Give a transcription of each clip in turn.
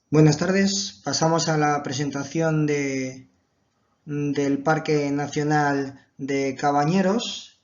Buenas tardes, pasamos a la presentación del Parque Nacional de Cabañeros.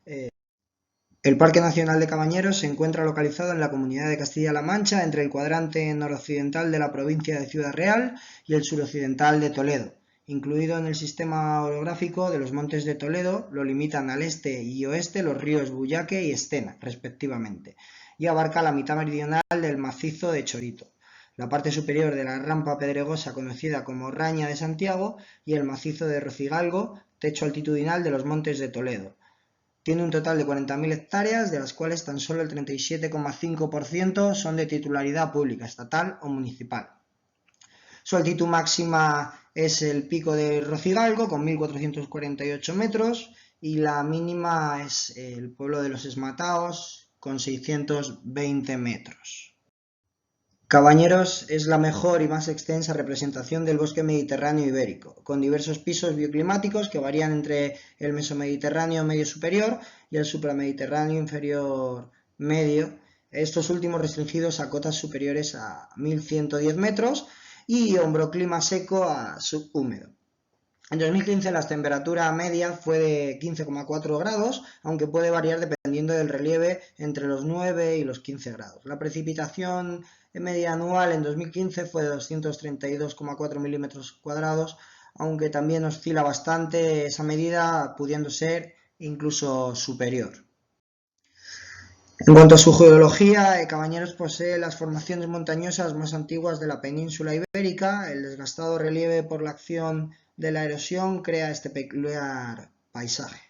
El Parque Nacional de Cabañeros se encuentra localizado en la Comunidad de Castilla-La Mancha, entre el cuadrante noroccidental de la provincia de Ciudad Real y el suroccidental de Toledo. Incluido en el sistema orográfico de los Montes de Toledo, lo limitan al este y oeste los ríos Buyaque y Estena, respectivamente, y abarca la mitad meridional del macizo de Chorito, la parte superior de la rampa pedregosa conocida como Raña de Santiago y el macizo de Rocigalgo, techo altitudinal de los Montes de Toledo. Tiene un total de 40.000 hectáreas, de las cuales tan solo el 37,5% son de titularidad pública, estatal o municipal. Su altitud máxima es el pico de Rocigalgo, con 1.448 metros, y la mínima es el pueblo de los Esmataos, con 620 metros. Cabañeros es la mejor y más extensa representación del bosque mediterráneo ibérico, con diversos pisos bioclimáticos que varían entre el mesomediterráneo medio superior y el supramediterráneo inferior medio, estos últimos restringidos a cotas superiores a 1.110 metros y hombroclima seco a subhúmedo. En 2015 la temperatura media fue de 15,4 grados, aunque puede variar dependiendo del relieve entre los 9 y los 15 grados. La precipitación media anual en 2015 fue de 232,4 milímetros cuadrados, aunque también oscila bastante esa medida, pudiendo ser incluso superior. En cuanto a su geología, Cabañeros posee las formaciones montañosas más antiguas de la península ibérica. El desgastado relieve por la acción de la erosión crea este peculiar paisaje.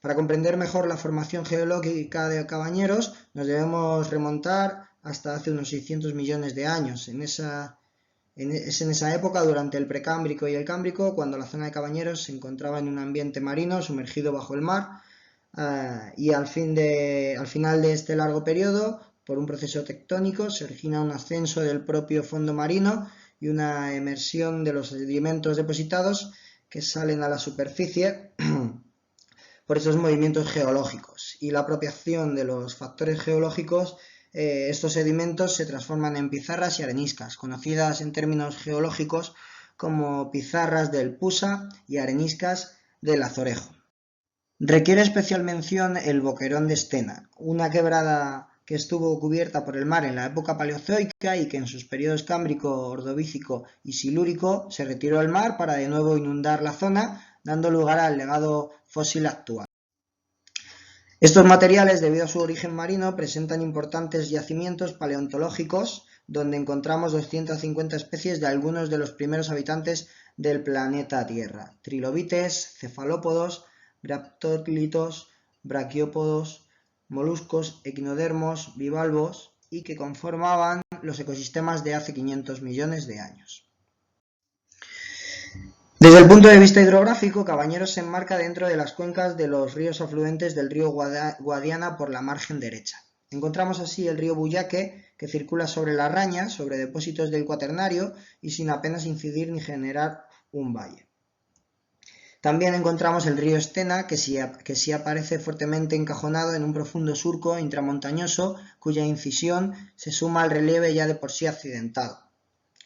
Para comprender mejor la formación geológica de Cabañeros, nos debemos remontar hasta hace unos 600 millones de años. Es en esa época, durante el Precámbrico y el Cámbrico, cuando la zona de Cabañeros se encontraba en un ambiente marino sumergido bajo el mar, y al final de este largo periodo, por un proceso tectónico, se origina un ascenso del propio fondo marino y una emersión de los sedimentos depositados que salen a la superficie por esos movimientos geológicos. Y la apropiación de los factores geológicos, estos sedimentos se transforman en pizarras y areniscas, conocidas en términos geológicos como pizarras del Pusa y areniscas del Azorejo. Requiere especial mención el Boquerón de Estena, una quebrada que estuvo cubierta por el mar en la época paleozoica y que en sus periodos cámbrico, ordovícico y silúrico se retiró al mar para de nuevo inundar la zona, dando lugar al legado fósil actual. Estos materiales, debido a su origen marino, presentan importantes yacimientos paleontológicos donde encontramos 250 especies de algunos de los primeros habitantes del planeta Tierra: trilobites, cefalópodos, graptólitos, braquiópodos, moluscos, equinodermos, bivalvos, y que conformaban los ecosistemas de hace 500 millones de años. Desde el punto de vista hidrográfico, Cabañeros se enmarca dentro de las cuencas de los ríos afluentes del río Guadiana por la margen derecha. Encontramos así el río Buyaque, que circula sobre la Raña, sobre depósitos del Cuaternario y sin apenas incidir ni generar un valle. También encontramos el río Estena, que sí aparece fuertemente encajonado en un profundo surco intramontañoso, cuya incisión se suma al relieve ya de por sí accidentado.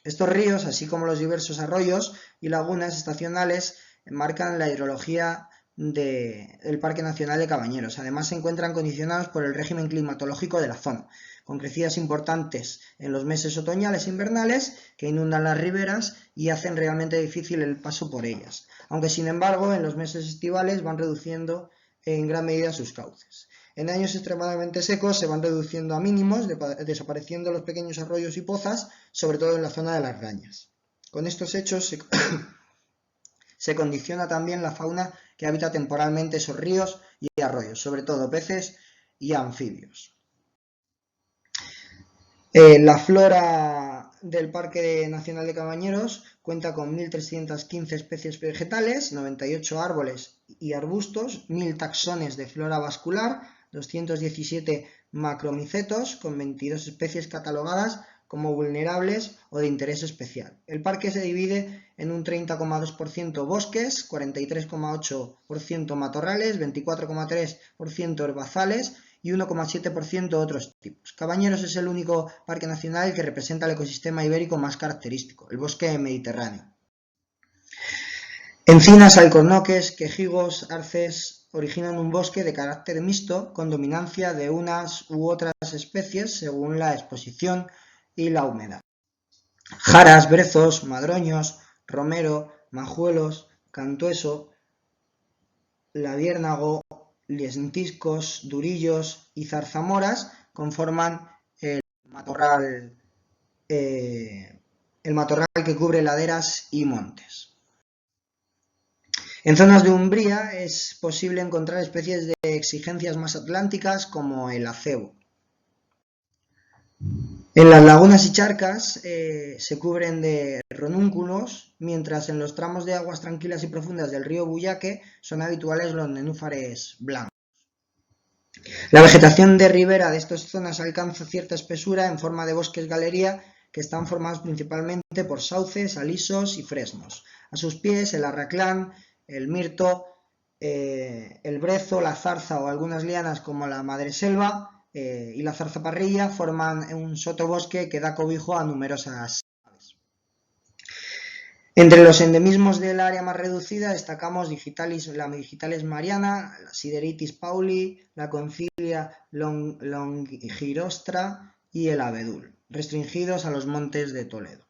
Estos ríos, así como los diversos arroyos y lagunas estacionales, marcan la hidrología del Parque Nacional de Cabañeros. Además, se encuentran condicionados por el régimen climatológico de la zona, con crecidas importantes en los meses otoñales e invernales que inundan las riberas y hacen realmente difícil el paso por ellas, aunque sin embargo en los meses estivales van reduciendo en gran medida sus cauces. En años extremadamente secos se van reduciendo a mínimos, desapareciendo los pequeños arroyos y pozas, sobre todo en la zona de las Rañas. Con estos hechos se condiciona también la fauna que habita temporalmente esos ríos y arroyos, sobre todo peces y anfibios. La flora del Parque Nacional de Cabañeros cuenta con 1.315 especies vegetales, 98 árboles y arbustos, 1.000 taxones de flora vascular, 217 macromicetos, con 22 especies catalogadas como vulnerables o de interés especial. El parque se divide en un 30,2% bosques, 43,8% matorrales, 24,3% herbazales y 1,7% otros tipos. Cabañeros es el único parque nacional que representa el ecosistema ibérico más característico, el bosque mediterráneo. Encinas, alcornoques, quejigos, arces originan un bosque de carácter mixto con dominancia de unas u otras especies según la exposición y la humedad. Jaras, brezos, madroños, romero, majuelos, cantueso, labiérnago, lientiscos, durillos y zarzamoras conforman el matorral que cubre laderas y montes. En zonas de umbría es posible encontrar especies de exigencias más atlánticas como el acebo. En las lagunas y charcas se cubren de ronúnculos, mientras en los tramos de aguas tranquilas y profundas del río Buyaque son habituales los nenúfares blancos. La vegetación de ribera de estas zonas alcanza cierta espesura en forma de bosques galería que están formados principalmente por sauces, alisos y fresnos. A sus pies el arraclán, el mirto, el brezo, la zarza o algunas lianas como la madreselva y la zarzaparrilla forman un sotobosque que da cobijo a numerosas aves. Entre los endemismos del área más reducida destacamos la Digitalis mariana, la Sideritis pauli, la Concilia longirostra y el abedul, restringidos a los montes de Toledo.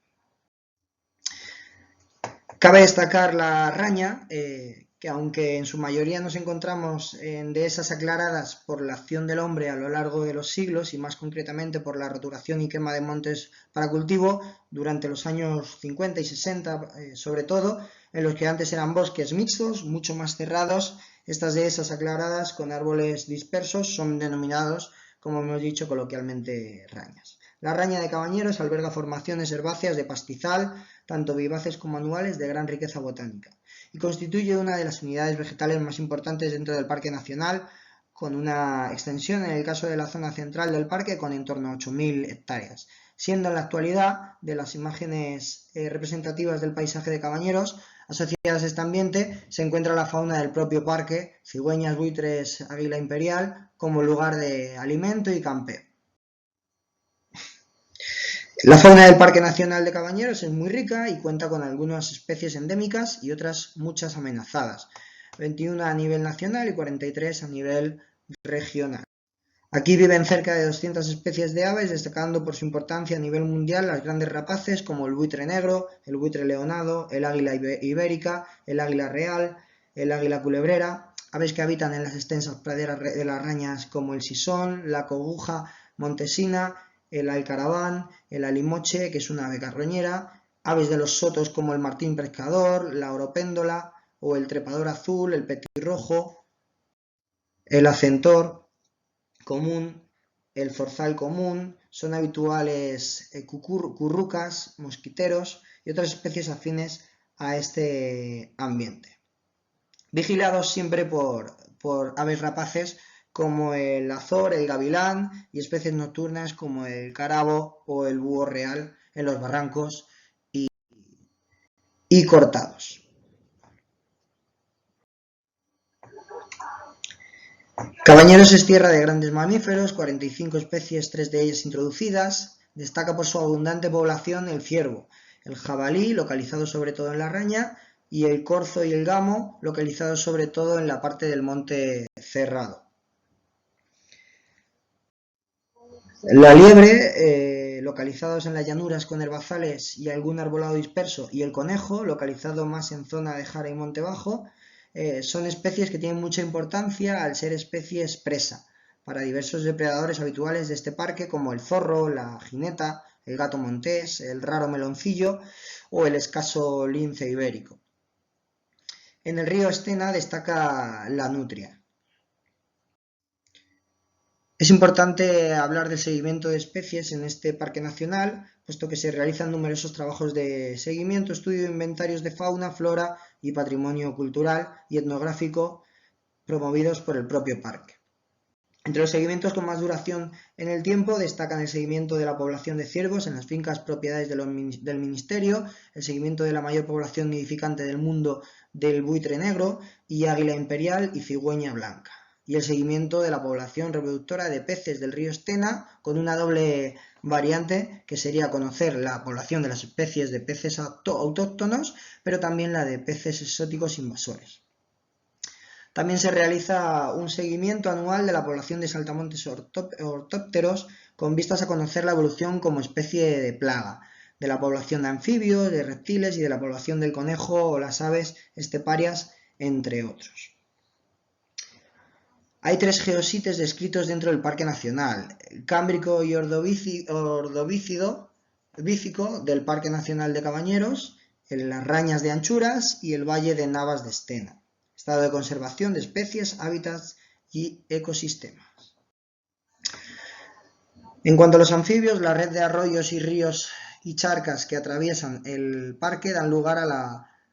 Cabe destacar la raña, que aunque en su mayoría nos encontramos en dehesas aclaradas por la acción del hombre a lo largo de los siglos y más concretamente por la roturación y quema de montes para cultivo durante los años 50 y 60 sobre todo, en los que antes eran bosques mixtos, mucho más cerrados, estas dehesas aclaradas con árboles dispersos son denominados, como hemos dicho coloquialmente, rañas. La raña de Cabañeros alberga formaciones herbáceas de pastizal, tanto vivaces como anuales, de gran riqueza botánica, y constituye una de las unidades vegetales más importantes dentro del Parque Nacional, con una extensión en el caso de la zona central del parque con en torno a 8.000 hectáreas, siendo en la actualidad de las imágenes representativas del paisaje de Cabañeros asociadas a este ambiente se encuentra la fauna del propio parque, cigüeñas, buitres, águila imperial, como lugar de alimento y campeo. La fauna del Parque Nacional de Cabañeros es muy rica y cuenta con algunas especies endémicas y otras muchas amenazadas, 21 a nivel nacional y 43 a nivel regional. Aquí viven cerca de 200 especies de aves, destacando por su importancia a nivel mundial las grandes rapaces como el buitre negro, el buitre leonado, el águila ibérica, el águila real, el águila culebrera, aves que habitan en las extensas praderas de las rañas como el sisón, la coguja montesina, el alcaraván, el alimoche, que es una ave carroñera, aves de los sotos como el martín pescador, la oropéndola o el trepador azul, el petirrojo, el acentor común, el zorzal común, son habituales currucas, mosquiteros y otras especies afines a este ambiente. Vigilados siempre por aves rapaces como el azor, el gavilán y especies nocturnas como el carabo o el búho real en los barrancos y cortados. Cabañeros es tierra de grandes mamíferos, 45 especies, 3 de ellas introducidas. Destaca por su abundante población el ciervo, el jabalí, localizado sobre todo en la raña, y el corzo y el gamo, localizados sobre todo en la parte del monte cerrado. La liebre, localizados en las llanuras con herbazales y algún arbolado disperso, y el conejo, localizado más en zona de jara y monte bajo, son especies que tienen mucha importancia al ser especies presa para diversos depredadores habituales de este parque como el zorro, la jineta, el gato montés, el raro meloncillo o el escaso lince ibérico. En el río Estena destaca la nutria. Es importante hablar del seguimiento de especies en este parque nacional, puesto que se realizan numerosos trabajos de seguimiento, estudio de inventarios de fauna, flora y patrimonio cultural y etnográfico promovidos por el propio parque. Entre los seguimientos con más duración en el tiempo destacan el seguimiento de la población de ciervos en las fincas propiedades del Ministerio, el seguimiento de la mayor población nidificante del mundo del buitre negro y águila imperial y cigüeña blanca. y el seguimiento de la población reproductora de peces del río Estena, con una doble variante que sería conocer la población de las especies de peces autóctonos, pero también la de peces exóticos invasores. También se realiza un seguimiento anual de la población de saltamontes ortópteros con vistas a conocer la evolución como especie de plaga, de la población de anfibios, de reptiles y de la población del conejo o las aves esteparias, entre otros. Hay 3 geosites descritos dentro del Parque Nacional: el Cámbrico y Ordovícico del Parque Nacional de Cabañeros, las Rañas de Anchuras y el Valle de Navas de Estena. Estado de conservación de especies, hábitats y ecosistemas. En cuanto a los anfibios, la red de arroyos y ríos y charcas que atraviesan el parque dan lugar a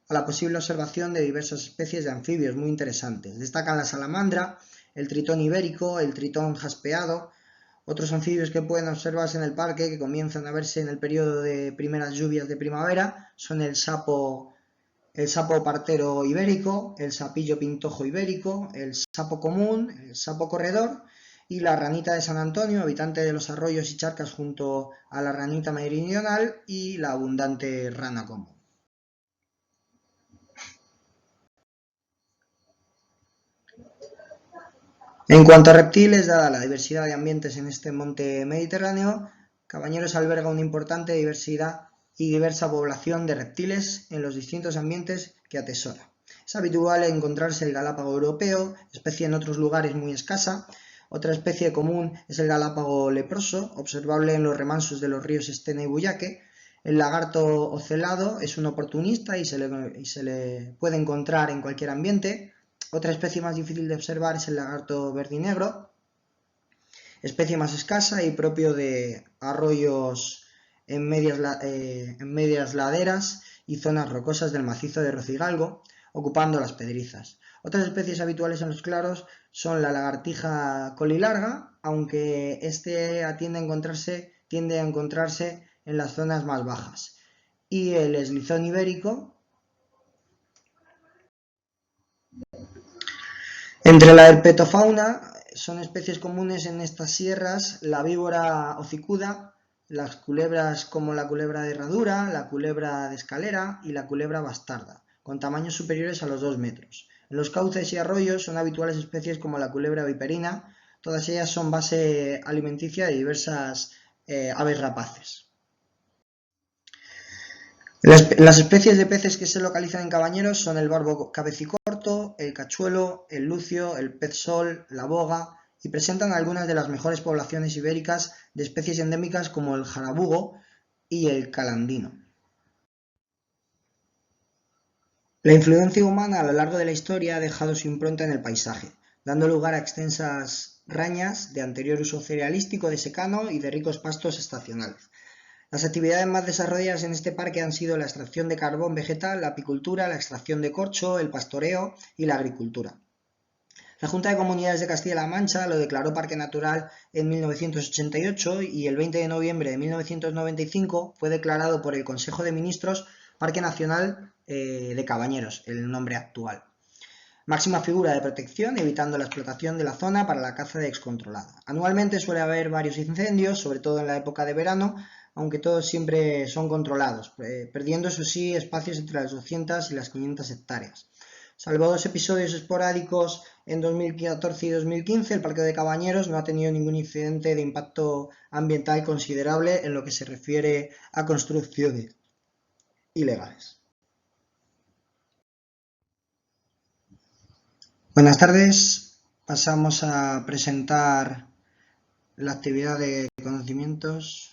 la posible observación de diversas especies de anfibios muy interesantes. Destacan la salamandra, el tritón ibérico, el tritón jaspeado. Otros anfibios que pueden observarse en el parque, que comienzan a verse en el periodo de primeras lluvias de primavera, son el sapo partero ibérico, el sapillo pintojo ibérico, el sapo común, el sapo corredor y la ranita de San Antonio, habitante de los arroyos y charcas junto a la ranita meridional y la abundante rana común. En cuanto a reptiles, dada la diversidad de ambientes en este monte mediterráneo, Cabañeros alberga una importante diversidad y diversa población de reptiles en los distintos ambientes que atesora. Es habitual encontrarse el galápago europeo, especie en otros lugares muy escasa. Otra especie común es el galápago leproso, observable en los remansos de los ríos Estena y Buyaque. El lagarto ocelado es un oportunista y se le puede encontrar en cualquier ambiente. Otra especie más difícil de observar es el lagarto verdinegro, especie más escasa y propio de arroyos en medias laderas y zonas rocosas del macizo de Rocigalgo, ocupando las pedrizas. Otras especies habituales en los claros son la lagartija colilarga, aunque este tiende a encontrarse en las zonas más bajas, y el eslizón ibérico. Entre la herpetofauna son especies comunes en estas sierras la víbora hocicuda, las culebras como la culebra de herradura, la culebra de escalera y la culebra bastarda, con tamaños superiores a los 2 metros. En los cauces y arroyos son habituales especies como la culebra viperina. Todas ellas son base alimenticia de diversas aves rapaces. Las especies de peces que se localizan en Cabañeros son el barbo cabecicorto, el cachuelo, el lucio, el pez sol, la boga, y presentan algunas de las mejores poblaciones ibéricas de especies endémicas como el jarabugo y el calandino. La influencia humana a lo largo de la historia ha dejado su impronta en el paisaje, dando lugar a extensas rañas de anterior uso cerealístico de secano y de ricos pastos estacionales. Las actividades más desarrolladas en este parque han sido la extracción de carbón vegetal, la apicultura, la extracción de corcho, el pastoreo y la agricultura. La Junta de Comunidades de Castilla-La Mancha lo declaró Parque Natural en 1988 y el 20 de noviembre de 1995 fue declarado por el Consejo de Ministros Parque Nacional de Cabañeros, el nombre actual. Máxima figura de protección, evitando la explotación de la zona para la caza descontrolada. Anualmente suele haber varios incendios, sobre todo en la época de verano, aunque todos siempre son controlados, perdiendo eso sí espacios entre las 200 y las 500 hectáreas. Salvo 2 episodios esporádicos en 2014 y 2015, el Parque de Cabañeros no ha tenido ningún incidente de impacto ambiental considerable en lo que se refiere a construcciones ilegales. Buenas tardes, pasamos a presentar la actividad de conocimientos.